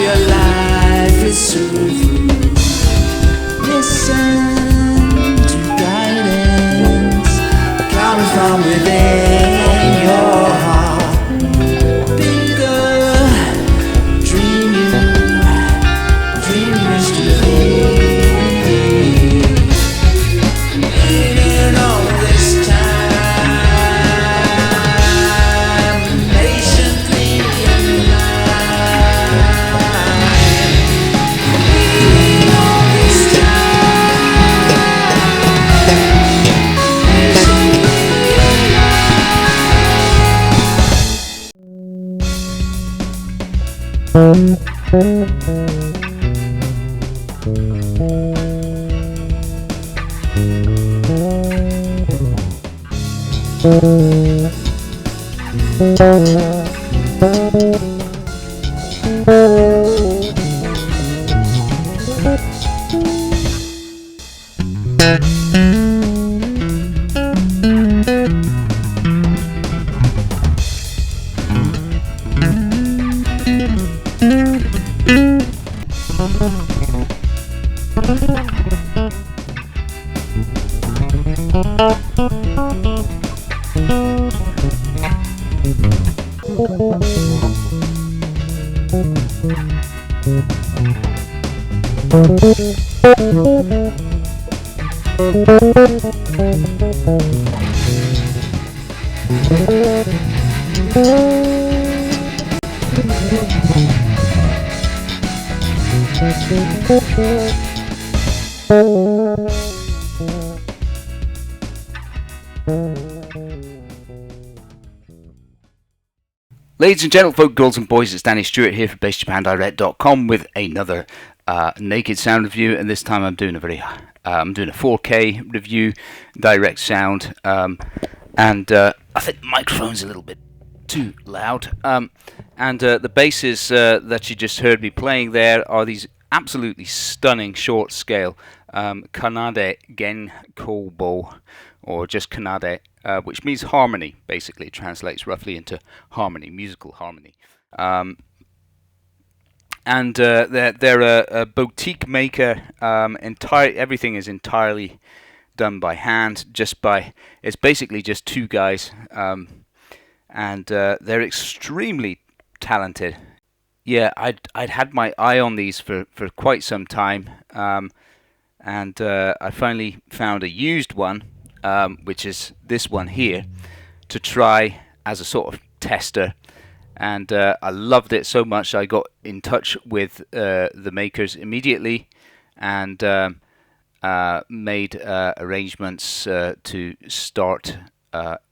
your life is so through. Listen to guidance coming from within your heart. Bigger dream you wish to be. Waiting all this time, patiently in line. Waiting all this time, patiently Ladies and gentlemen, girls and boys, it's Danny Stewart here for BassJapanDirect.com with another naked sound review, and this time I'm doing a 4K review, direct sound, and I think the microphone's a little bit too loud. And the basses that you just heard me playing there are these absolutely stunning short scale Kanade Gen Kobo, or just Kanade, which means harmony. Basically, it translates roughly into harmony, musical harmony. And they're a boutique maker. Everything is entirely done by hand. It's basically just two guys, and they're extremely talented. Yeah, I'd had my eye on these for quite some time, and I finally found a used one, which is this one here, to try as a sort of tester, and I loved it so much I got in touch with the makers immediately and made arrangements to start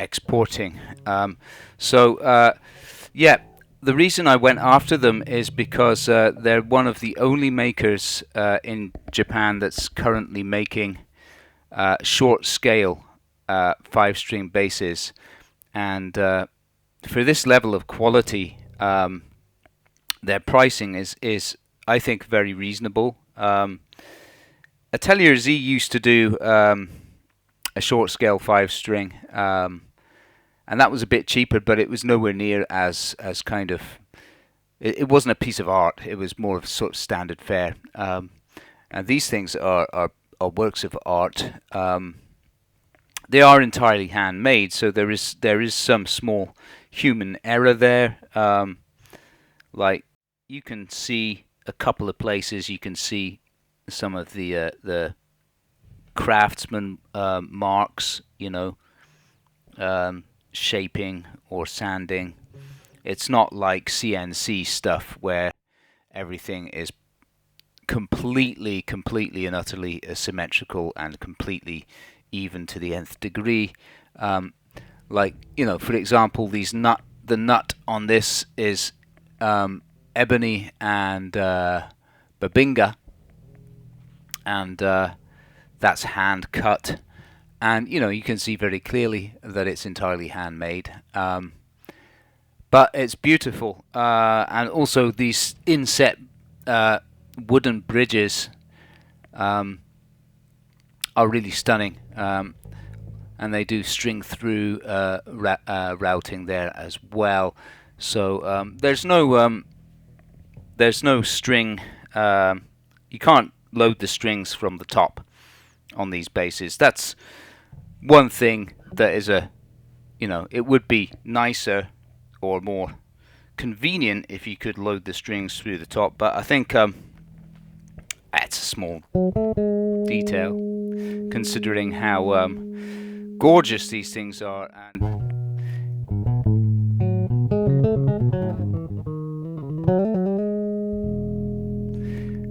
exporting. Yeah, the reason I went after them is because they're one of the only makers in Japan that's currently making short scale 5-string basses, and for this level of quality, their pricing is I think very reasonable. Atelier Z used to do a short scale 5-string, and that was a bit cheaper, but it was nowhere near as kind of, it wasn't a piece of art, it was more of sort of standard fare. And these things are works of art. They are entirely handmade, so there is some small human error there. Like, you can see a couple of places, you can see some of the craftsman marks, shaping or sanding. It's not like CNC stuff where everything is completely and utterly symmetrical and completely even to the nth degree. Like, for example, the nut on this is ebony and babinga, and that's hand cut, and you can see very clearly that it's entirely handmade, but it's beautiful. And also these inset wooden bridges are really stunning, and they do string through routing there as well. So there's no there's no string. You can't load the strings from the top on these basses. That's one thing that is it would be nicer or more convenient if you could load the strings through the top, but I think that's a small detail considering how gorgeous these things are.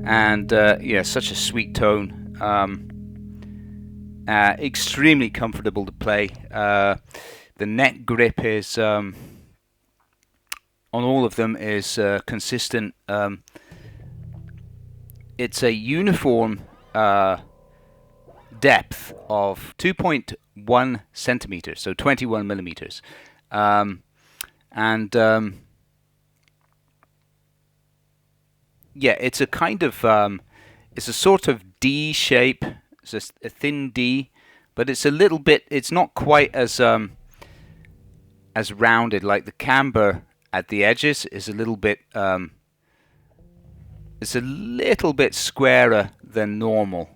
And yeah, such a sweet tone. Extremely comfortable to play. The neck grip is on all of them is consistent. It's a uniform depth of 2.1 centimeters, so 21 millimeters, and yeah, it's a kind of it's a sort of D shape. It's a thin D, but it's a little bit. It's not quite as rounded. Like the camber at the edges is a little bit. It's a little bit squarer than normal.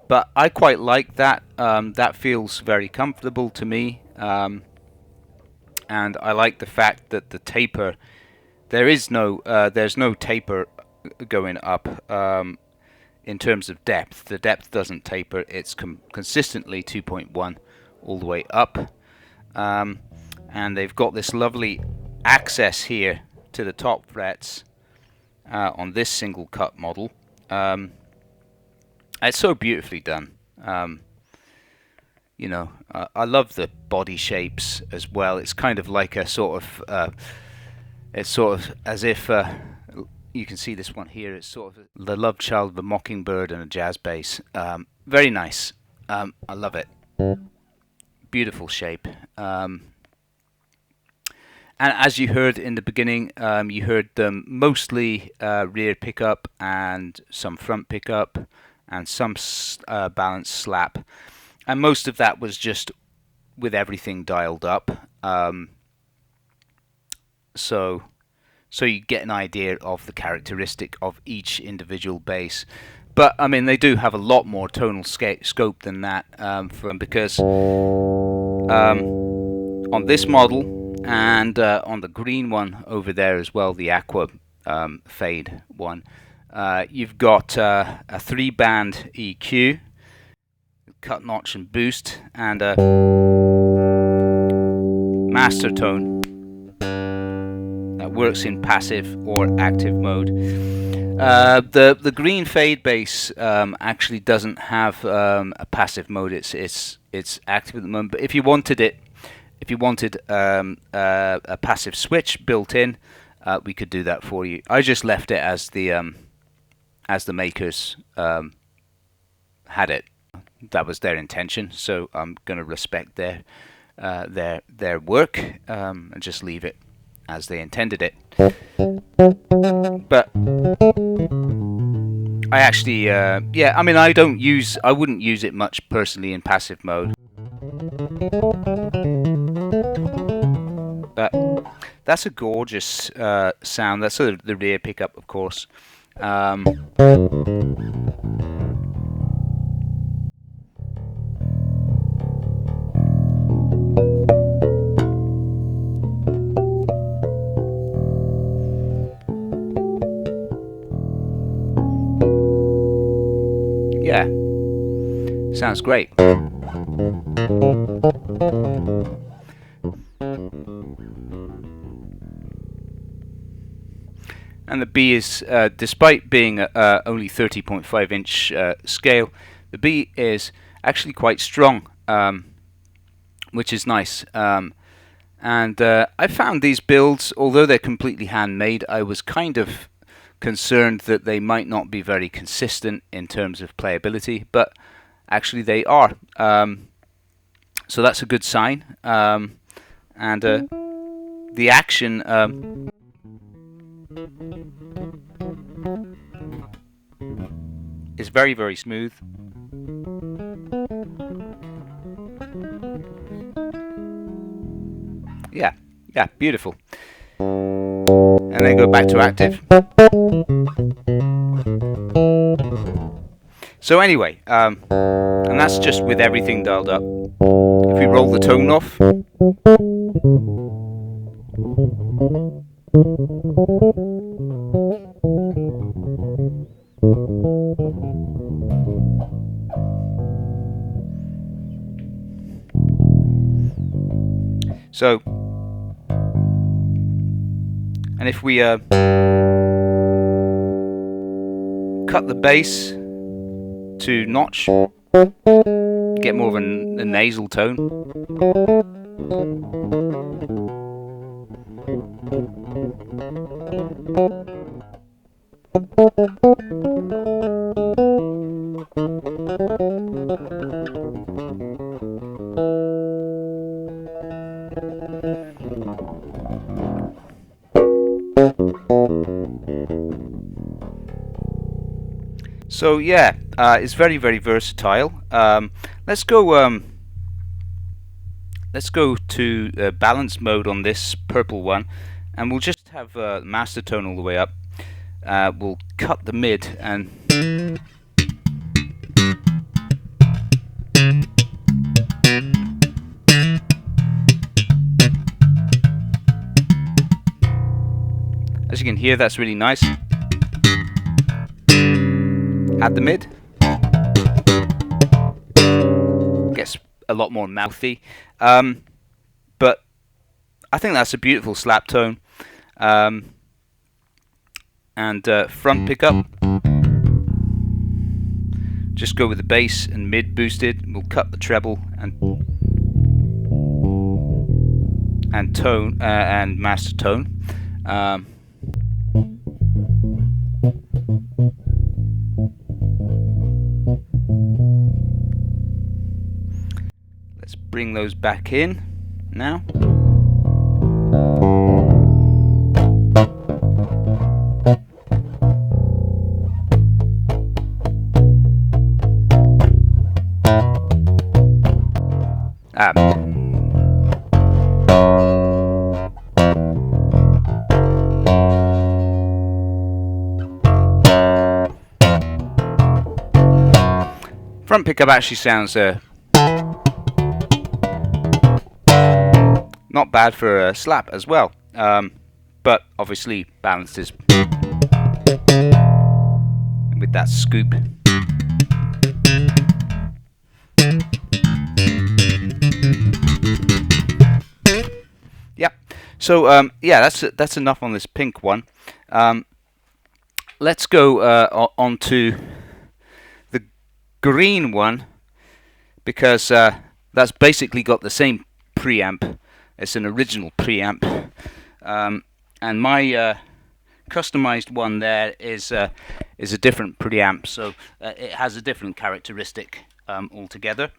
But I quite like that. That feels very comfortable to me. And I like the fact that the taper. There's no taper going up in terms of depth. The depth doesn't taper. It's consistently 2.1 all the way up. And they've got this lovely access here to the top frets on this single cut model. It's so beautifully done. I love the body shapes as well. It's kind of like a sort of it's sort of as if you can see this one here. It's sort of the love child of a mockingbird and a jazz bass. Very nice. I love it. Beautiful shape. And as you heard in the beginning, you heard them mostly rear pickup and some front pickup and some balanced slap. And most of that was just with everything dialed up. So you get an idea of the characteristic of each individual bass. But I mean, they do have a lot more tonal scope than that, because on this model and on the green one over there as well, the aqua fade one, you've got a 3-band EQ, cut, notch, and boost, and a master tone that works in passive or active mode. The green fade bass actually doesn't have a passive mode. It's active at the moment. But if you wanted a passive switch built in, we could do that for you. I just left it as the makers had it. That was their intention, so I'm going to respect their work and just leave it as they intended it. But I actually, yeah, I mean, I wouldn't use it much personally in passive mode. But that's a gorgeous sound. That's the rear pickup, of course. Yeah, sounds great. And the B is, despite being only 30.5-inch scale, the B is actually quite strong, which is nice. And I found these builds, although they're completely handmade, I was kind of concerned that they might not be very consistent in terms of playability, but actually they are. So that's a good sign. And the action is very, very smooth. Yeah, beautiful. and then go back to active. So anyway, and that's just with everything dialed up. If we roll the tone off, so, and if we cut the bass to notch, get more of a nasal tone. So yeah, it's very, very versatile. Let's go to balance mode on this purple one, and we'll just have master tone all the way up. We'll cut the mid, and as you can hear, that's really nice. Add the mid. Gets a lot more mouthy, but I think that's a beautiful slap tone. And front pickup, just go with the bass and mid boosted. We'll cut the treble and tone and master tone. Let's bring those back in now. Front pickup actually sounds not bad for a slap as well, but obviously balanced is with that scoop. Yep. So yeah, that's enough on this pink one. Let's go on to the green one, because that's basically got the same preamp. It's an original preamp, and my customized one there is a different preamp, so it has a different characteristic altogether.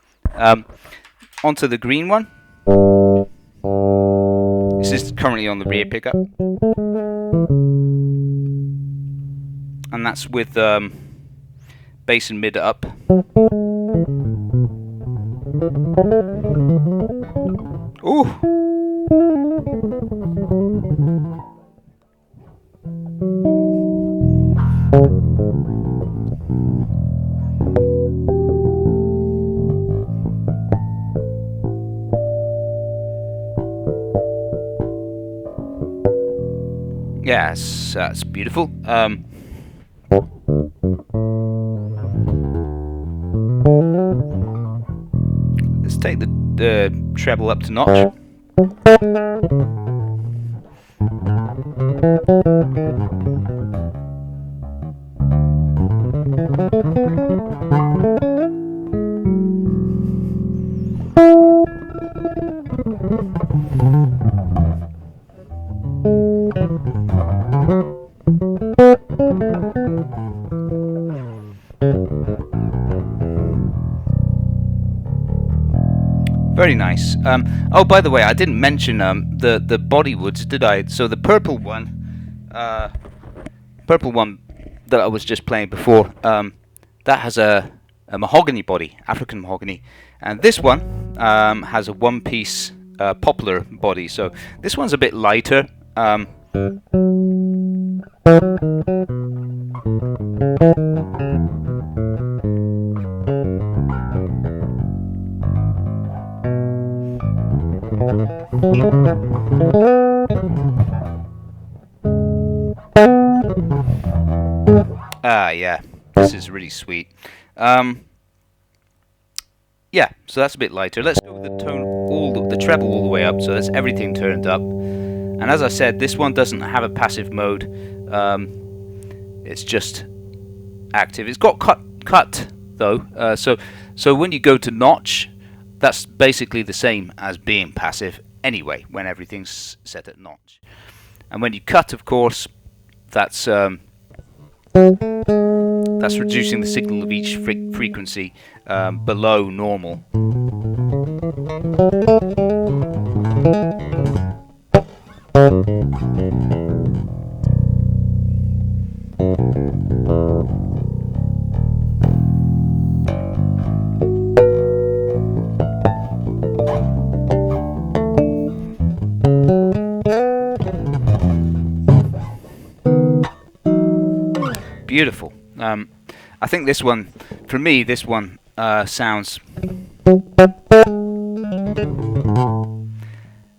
Onto the green one. This is currently on the rear pickup, and that's with bass and mid up. Ooh! Yes, that's beautiful. Let's take the treble up to notch. Very nice. Oh, by the way, I didn't mention the body woods, did I? So the purple one that I was just playing before, that has a mahogany body, African mahogany, and this one has a one-piece poplar body. So this one's a bit lighter, Ah, yeah, this is really sweet. Yeah, so that's a bit lighter. Let's go with the tone, the treble all the way up, so that's everything turned up. And as I said, this one doesn't have a passive mode. It's just active. It's got cut though. So when you go to notch, that's basically the same as being passive anyway. When everything's set at notch, and when you cut, of course, that's reducing the signal of each frequency below normal. Beautiful. I think this one, for me, this one sounds.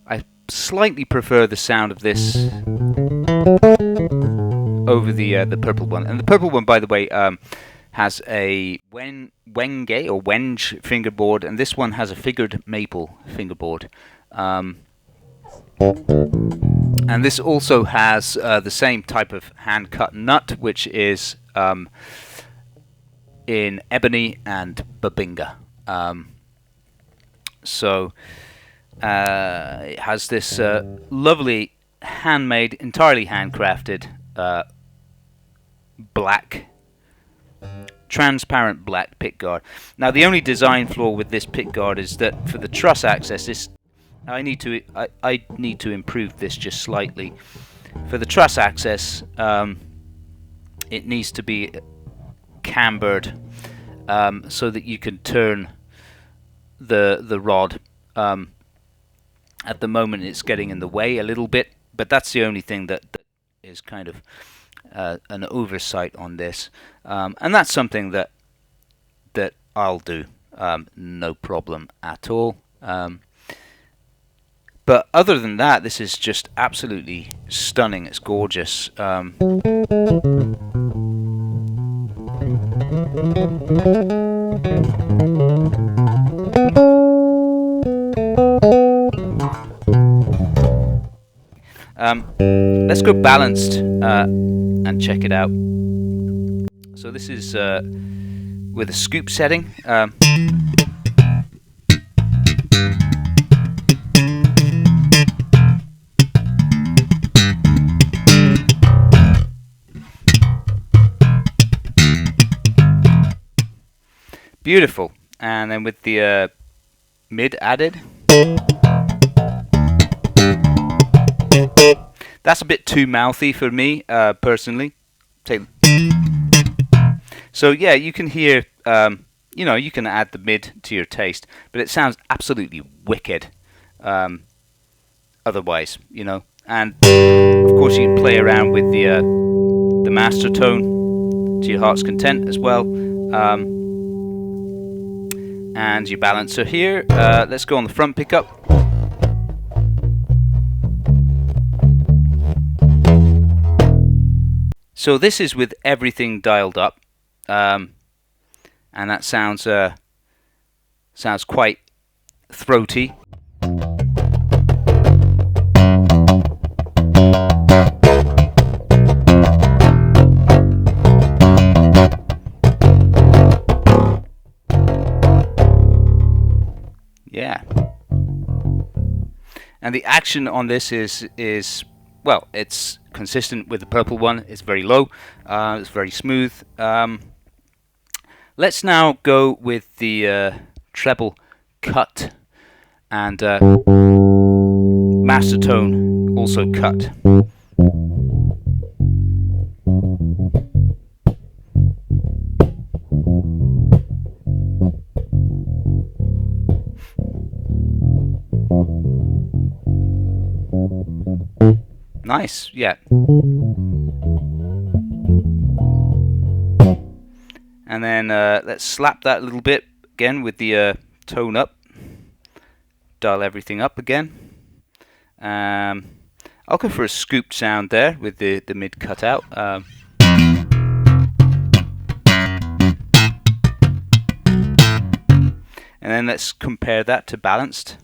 I slightly prefer the sound of this over the purple one. And the purple one, by the way, has a wenge or wenge fingerboard, and this one has a figured maple fingerboard. And this also has the same type of hand-cut nut, which is in ebony and babinga. So it has this lovely handmade, entirely handcrafted black, transparent black pickguard. Now the only design flaw with this pickguard is that for the truss access, I need to improve this just slightly. For the truss access, it needs to be cambered so that you can turn the rod. At the moment, it's getting in the way a little bit, but that's the only thing that is kind of an oversight on this, and that's something that I'll do, no problem at all. But other than that, this is just absolutely stunning. It's gorgeous. Let's go balanced and check it out. So this is with a scoop setting. Beautiful. And then with the mid added. That's a bit too mouthy for me, personally. So yeah, you can hear, you can add the mid to your taste, but it sounds absolutely wicked. Otherwise, and of course you can play around with the master tone to your heart's content as well. And your balancer here. Let's go on the front pickup. So this is with everything dialed up, and that sounds quite throaty. Yeah. And the action on this is well, it's consistent with the purple one. It's very low. It's very smooth. Let's now go with the treble cut and master tone also cut. Nice, yeah. And then let's slap that a little bit again with the tone up. Dial everything up again. I'll go for a scooped sound there with the mid cut out. And then let's compare that to balanced.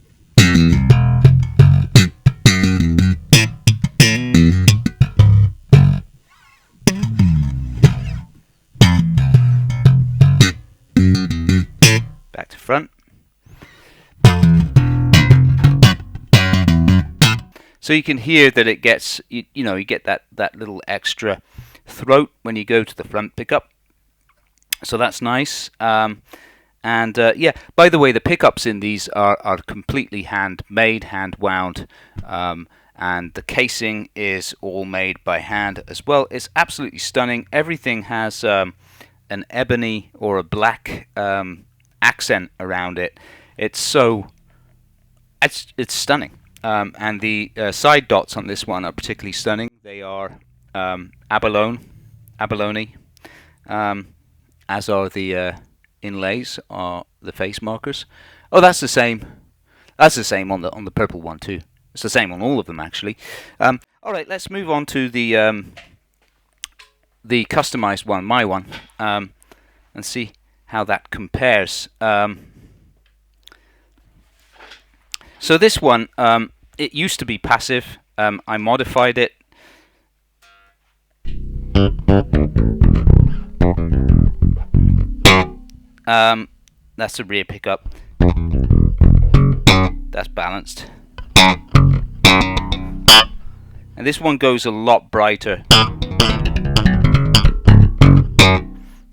Back to front. So you can hear that it gets, you get that little extra throat when you go to the front pickup. So that's nice. Yeah, by the way, the pickups in these are completely handmade, hand wound, and the casing is all made by hand as well. It's absolutely stunning. Everything has an ebony or a black accent around it. It's stunning. And the side dots on this one are particularly stunning. They are abalone, as are the inlays, are the face markers. Oh, that's the same. That's the same on the purple one too. It's the same on all of them actually. All right, let's move on to the customized one, my one, and see how that compares. So this one, it used to be passive. I modified it. That's the rear pickup. That's balanced. And this one goes a lot brighter.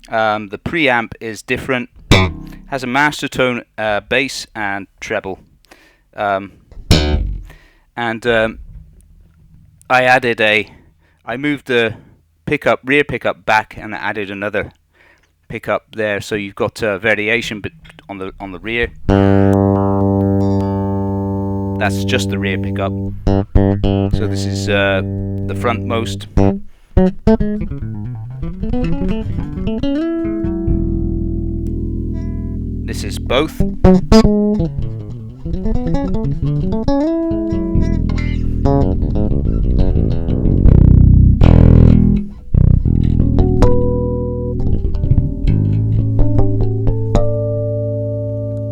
The preamp is different. Has a master tone, bass and treble. I moved the rear pickup back and added another pickup there, so you've got variation on the rear. That's just the rear pickup. So this is the frontmost. This is both.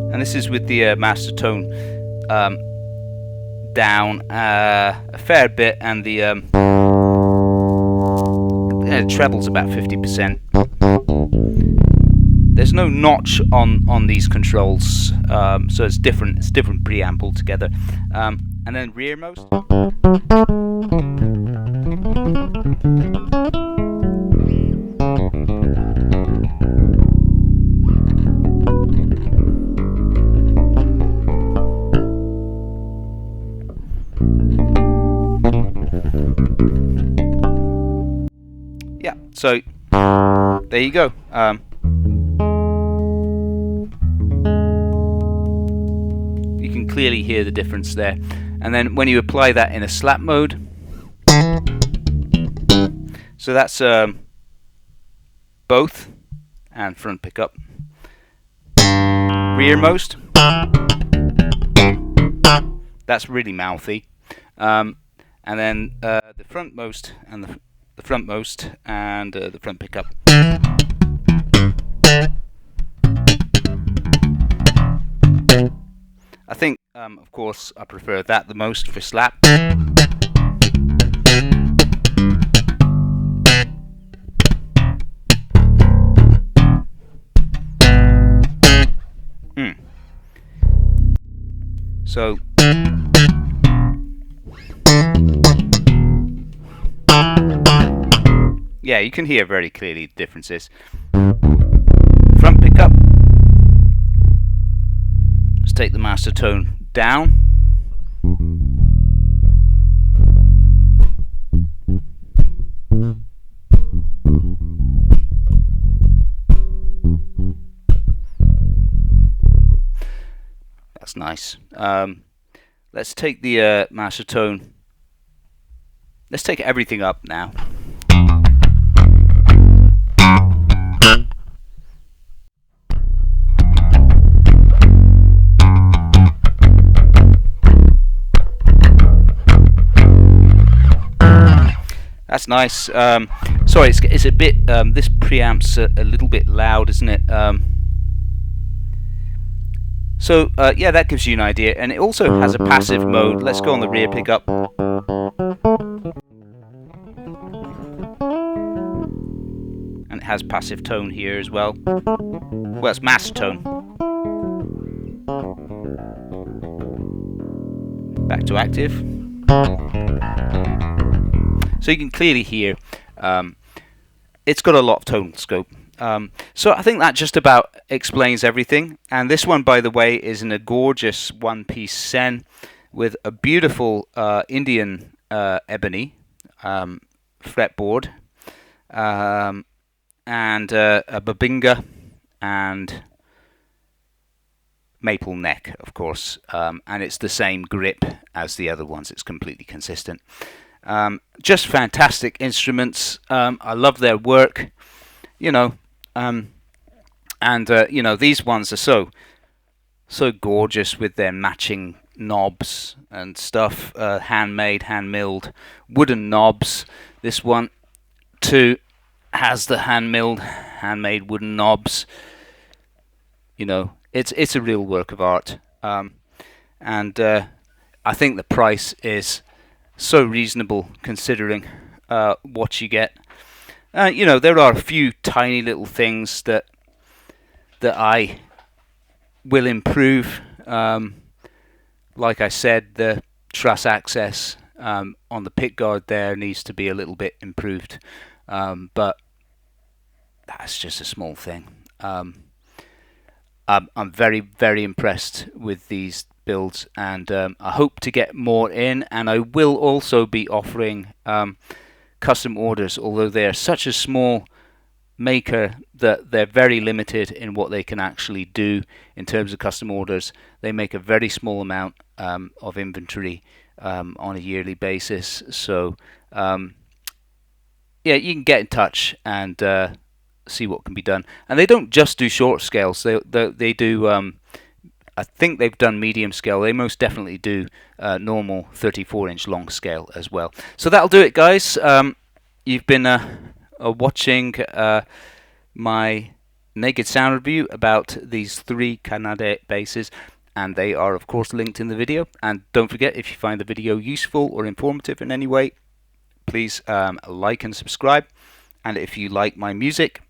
And this is with the master tone down a fair bit, and the treble's about 50%. There's no notch on these controls, so it's different. It's different preamp altogether. And then rearmost. Yeah, so there you go. You can clearly hear the difference there. And then when you apply that in a slap mode, so that's both and front pickup. Rearmost, that's really mouthy. And then the frontmost and the frontmost and the front pickup. I think, of course, I prefer that the most for slap. So yeah, you can hear very clearly the differences. Front pickup. Let's take the master tone down. That's nice. Let's take the master tone Let's take everything up now. That's nice. Sorry, it's a bit. This preamp's a little bit loud, isn't it? So yeah, that gives you an idea, and it also has a passive mode. Let's go on the rear pickup. And it has passive tone here as well. Well, it's master tone. Back to active. So you can clearly hear it's got a lot of tone scope. So I think that just about explains everything. And this one, by the way, is in a gorgeous one-piece sen with a beautiful Indian ebony fretboard, and a babinga and maple neck, of course, and it's the same grip as the other ones. It's completely consistent. Just fantastic instruments. I love their work, you know, and you know, these ones are so gorgeous with their matching knobs and stuff, handmade, hand milled wooden knobs. This one too has the handmade wooden knobs. You know, it's a real work of art, and I think the price is so reasonable considering what you get. You know, there are a few tiny little things that I will improve. Like I said, the truss access on the pickguard there needs to be a little bit improved, but that's just a small thing. I'm very, very impressed with these builds, and I hope to get more in, and I will also be offering custom orders, although they're such a small maker that they're very limited in what they can actually do in terms of custom orders. They make a very small amount of inventory on a yearly basis, so yeah, you can get in touch and see what can be done. And they don't just do short scales, they do I think they've done medium scale. They most definitely do normal 34-inch long scale as well. So that'll do it, guys. You've been watching my naked sound review about these 3 Kanade basses, and they are of course linked in the video. And don't forget, if you find the video useful or informative in any way, please like and subscribe. And if you like my music,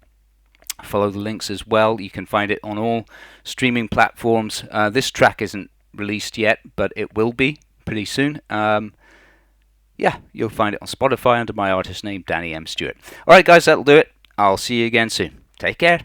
follow the links as well. You can find it on all streaming platforms. This track isn't released yet, but it will be pretty soon. Yeah, you'll find it on Spotify under my artist name, Danny M. Stewart. Alright guys, that'll do it. I'll see you again soon. Take care.